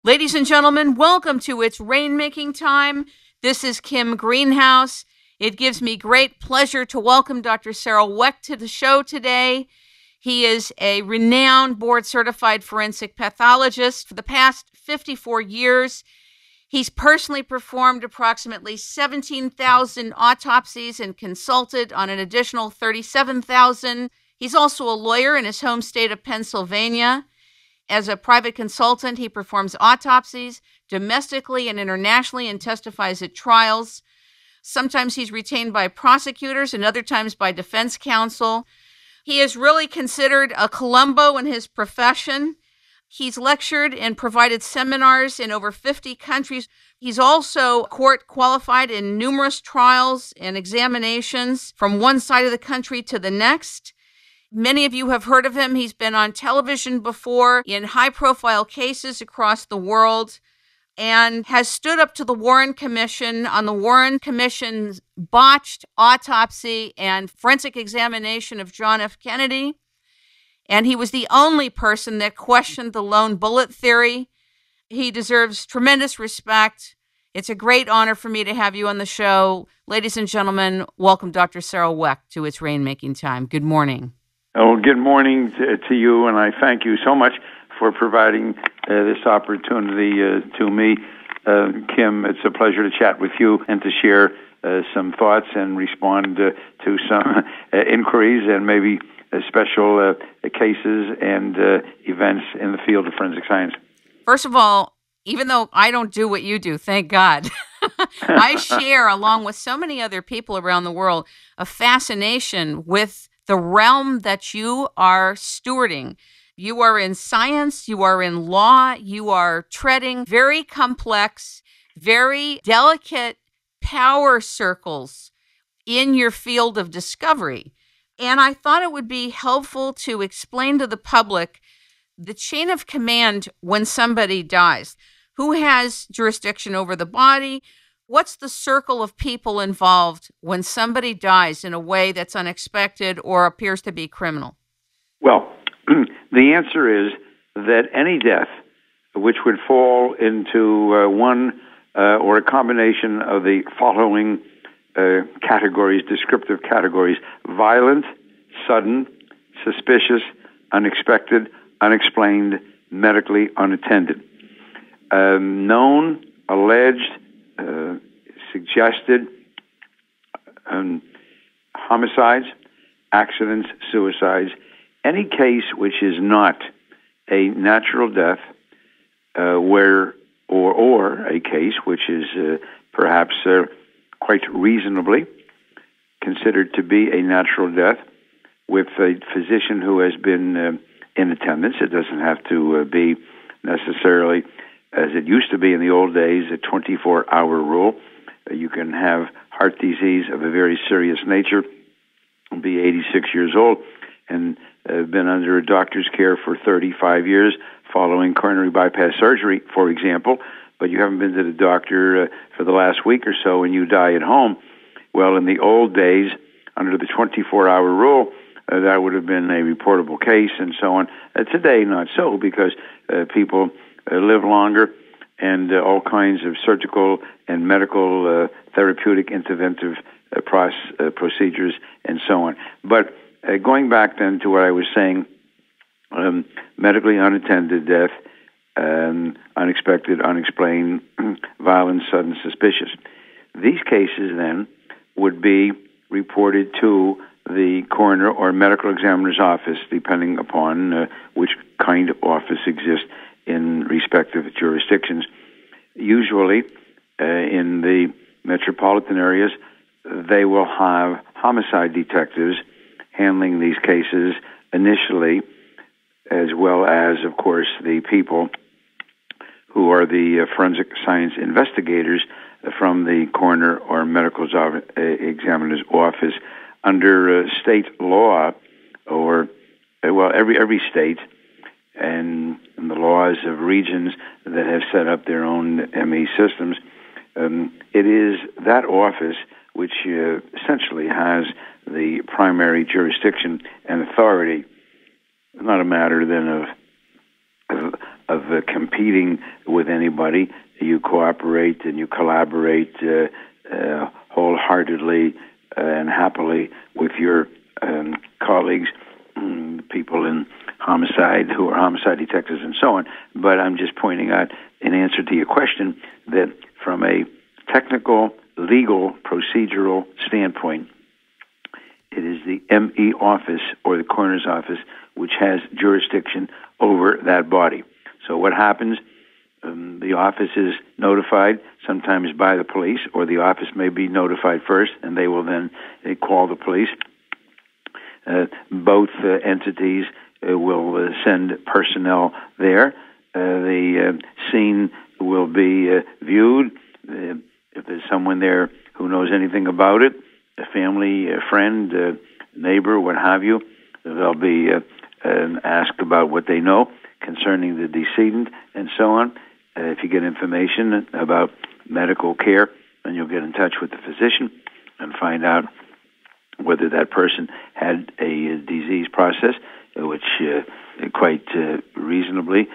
Ladies and gentlemen, welcome to It's Rainmaking Time. This is Kim Greenhouse. It gives me great pleasure to welcome Dr. Cyril Wecht to the show today. He is a renowned board-certified forensic pathologist. For the past 54 years, he's personally performed approximately 17,000 autopsies and consulted on an additional 37,000. He's also a lawyer in his home state of Pennsylvania. As a private consultant, he performs autopsies domestically and internationally and testifies at trials. Sometimes he's retained by prosecutors and other times by defense counsel. He is really considered a Columbo in his profession. He's lectured and provided seminars in over 50 countries. He's also court qualified in numerous trials and examinations from one side of the country to the next. Many of you have heard of him. He's been on television before in high-profile cases across the world and has stood up to the Warren Commission on the Warren Commission's botched autopsy and forensic examination of John F. Kennedy. And he was the only person that questioned the lone bullet theory. He deserves tremendous respect. It's a great honor for me to have you on the show. Ladies and gentlemen, welcome Dr. Cyril Wecht to It's Rainmaking Time. Good morning. Oh, good morning to you, and I thank you so much for providing this opportunity to me. Kim, it's a pleasure to chat with you and to share some thoughts and respond to some inquiries and maybe special cases and events in the field of forensic science. First of all, even though I don't do what you do, thank God, I share, along with so many other people around the world, a fascination with the realm that you are stewarding. You are in science, you are in law, you are treading very complex, very delicate power circles in your field of discovery. And I thought it would be helpful to explain to the public the chain of command when somebody dies. Who has jurisdiction over the body? What's the circle of people involved when somebody dies in a way that's unexpected or appears to be criminal? Well, the answer is that any death which would fall into one or a combination of the following categories, descriptive categories: violent, sudden, suspicious, unexpected, unexplained, medically unattended. Known, alleged, suggested, homicides, accidents, suicides, any case which is not a natural death, or a case which is perhaps quite reasonably considered to be a natural death with a physician who has been in attendance. It doesn't have to be necessarily, as it used to be in the old days, a 24-hour rule. You can have heart disease of a very serious nature, be 86 years old, and been under a doctor's care for 35 years following coronary bypass surgery, for example, but you haven't been to the doctor for the last week or so and you die at home. Well, in the old days, under the 24-hour rule, that would have been a reportable case and so on. Today, not so, because people live longer, and all kinds of surgical and medical therapeutic interventive procedures and so on. But going back then to what I was saying, medically unattended death, unexpected, unexplained, violent, sudden, suspicious. These cases then would be reported to the coroner or medical examiner's office, depending upon which kind of office exists in respective jurisdictions. Usually, in the metropolitan areas, they will have homicide detectives handling these cases initially, as well as, of course, the people who are the forensic science investigators from the coroner or medical examiner's office. Under state law, or, well, every state, and the laws of regions that have set up their own ME systems, it is that office which essentially has the primary jurisdiction and authority. Not a matter then competing with anybody. You cooperate and you collaborate wholeheartedly and happily with your colleagues, people in homicide who are homicide detectives and so on. But I'm just pointing out, in answer to your question, that from a technical, legal, procedural standpoint, it is the ME office or the coroner's office which has jurisdiction over that body. So what happens? The office is notified, sometimes by the police, or the office may be notified first, and they will then call the police. Both entities will send personnel there. The scene will be viewed. If there's someone there who knows anything about it, a family, a friend, a neighbor, what have you, they'll be asked about what they know concerning the decedent and so on. If you get information about medical care, then you'll get in touch with the physician and find out whether that person had a disease process, which quite reasonably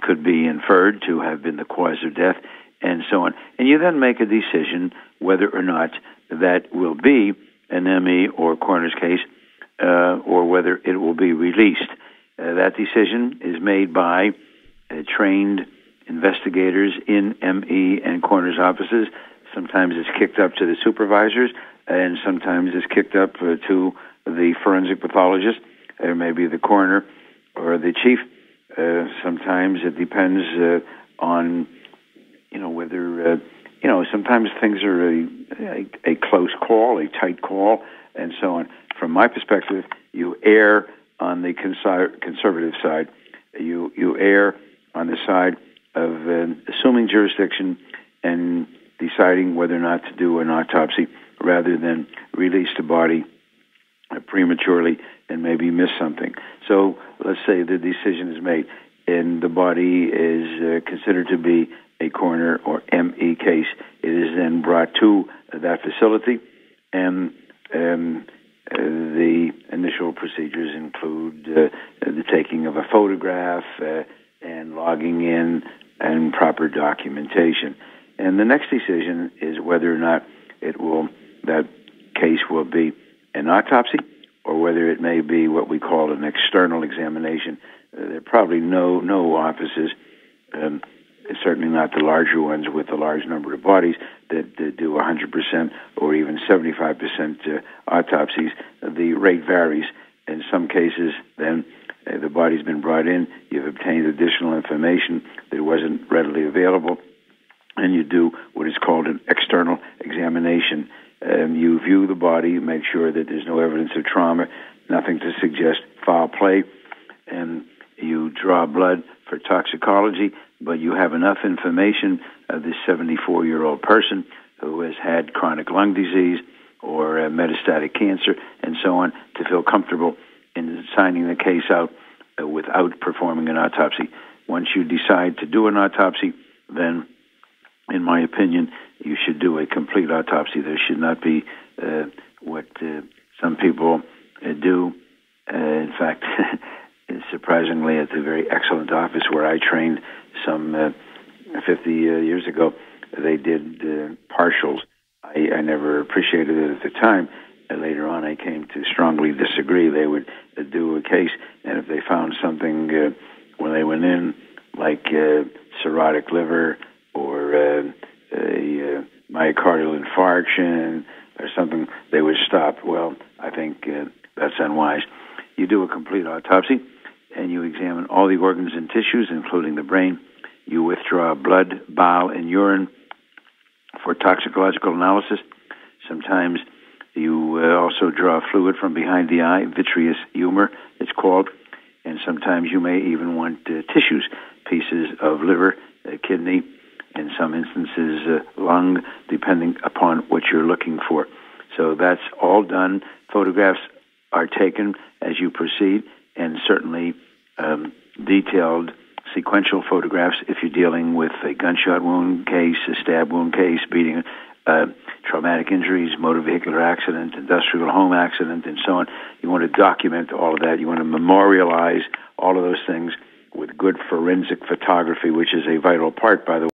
could be inferred to have been the cause of death, and so on. And you then make a decision whether or not that will be an ME or coroner's case, or whether it will be released. That decision is made by trained investigators in ME and coroner's offices. Sometimes it's kicked up to the supervisors, and sometimes it's kicked up to the forensic pathologist, or maybe the coroner or the chief. Sometimes it depends on, whether, sometimes things are a close call, a tight call, and so on. From my perspective, you err on the conservative side. You err on the side of assuming jurisdiction and deciding whether or not to do an autopsy rather than release the body prematurely and maybe miss something. So let's say the decision is made and the body is considered to be a coroner or ME case. It is then brought to that facility, and the initial procedures include the taking of a photograph and logging in and proper documentation. And the next decision is whether or not that case will be an autopsy or whether it may be what we call an external examination. There are probably no offices, certainly not the larger ones with a large number of bodies, that do 100% or even 75% autopsies. The rate varies. In some cases, then, the body's been brought in, you've obtained additional information that wasn't readily available, and you do what is called an external examination. You view the body, make sure that there's no evidence of trauma, nothing to suggest foul play, and you draw blood for toxicology, but you have enough information of this 74-year-old person who has had chronic lung disease or metastatic cancer and so on to feel comfortable in signing the case out without performing an autopsy. Once you decide to do an autopsy, then, in my opinion, you should do a complete autopsy. There should not be what some people do. In fact, surprisingly, at the very excellent office where I trained some 50 years ago, they did partials. I never appreciated it at the time. Later on, I came to strongly disagree. They would do a case, and if they found something when they went in, like cirrhotic liver or a myocardial infarction or something, they would stop. Well, I think that's unwise. You do a complete autopsy, and you examine all the organs and tissues, including the brain. You withdraw blood, bile, and urine for toxicological analysis. Sometimes you also draw fluid from behind the eye, vitreous humor, it's called, and sometimes you may even want tissues, pieces of liver, kidney, in some instances lung, depending upon what you're looking for. So that's all done. Photographs are taken as you proceed, and certainly detailed sequential photographs if you're dealing with a gunshot wound case, a stab wound case, beating, traumatic injuries, motor vehicular accident, industrial home accident, and so on. You want to document all of that. You want to memorialize all of those things with good forensic photography, which is a vital part, by the way,